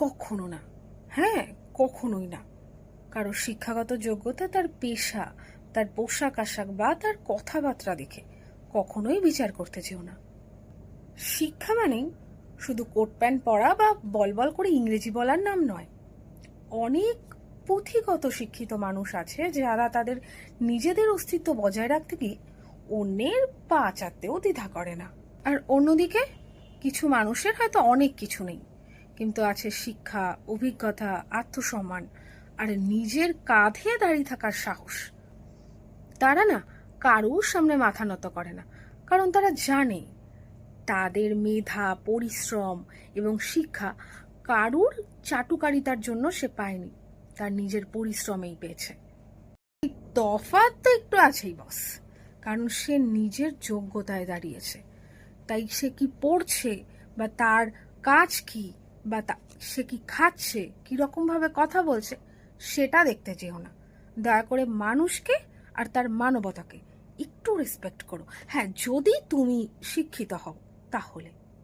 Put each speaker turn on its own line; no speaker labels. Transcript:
কখনো না। হ্যাঁ, কখনোই না। কারো শিক্ষাগত যোগ্যতা, তার পেশা, তার পোশাক আশাক বা তার কথাবার্তা দেখে কখনোই বিচার করতে যেও না। শিক্ষা মানেই শুধু কোট প্যান্ট পরা বা বলবল করে ইংরেজি বলার নাম নয়। অনেক পুঁথিগত শিক্ষিত মানুষ আছে যারা তাদের নিজেদের অস্তিত্ব বজায় রাখতে গিয়ে অন্যের পা চাটতেও দ্বিধা করে না। আর অন্যদিকে কিছু মানুষের হয়তো অনেক কিছু নেই, কিন্তু আছে শিক্ষা, অভিজ্ঞতা, আত্মসম্মান আর নিজের কাঁধে দাঁড়িয়ে থাকার সাহস। তারা না কারোর সামনে মাথা নত করে না, কারণ তারা জানে তাদের মেধা, পরিশ্রম এবং শিক্ষা কারুর চাটুকারিতার জন্য সে পায়নি, তার নিজের পরিশ্রমেই পেয়েছে। তফাৎ তো একটু আছেই বস, কারণ সে নিজের যোগ্যতায় দাঁড়িয়েছে। তাই সে কি পড়ছে বা তার কাজ কি বা সে কি খাচ্ছে, কিরকম ভাবে কথা বলছে, সেটা দেখতে যেও না। দয়া করে মানুষকে আর তার মানবতাকে একটু রেসপেক্ট করো। হ্যাঁ, যদি তুমি শিক্ষিত হও তাহলে।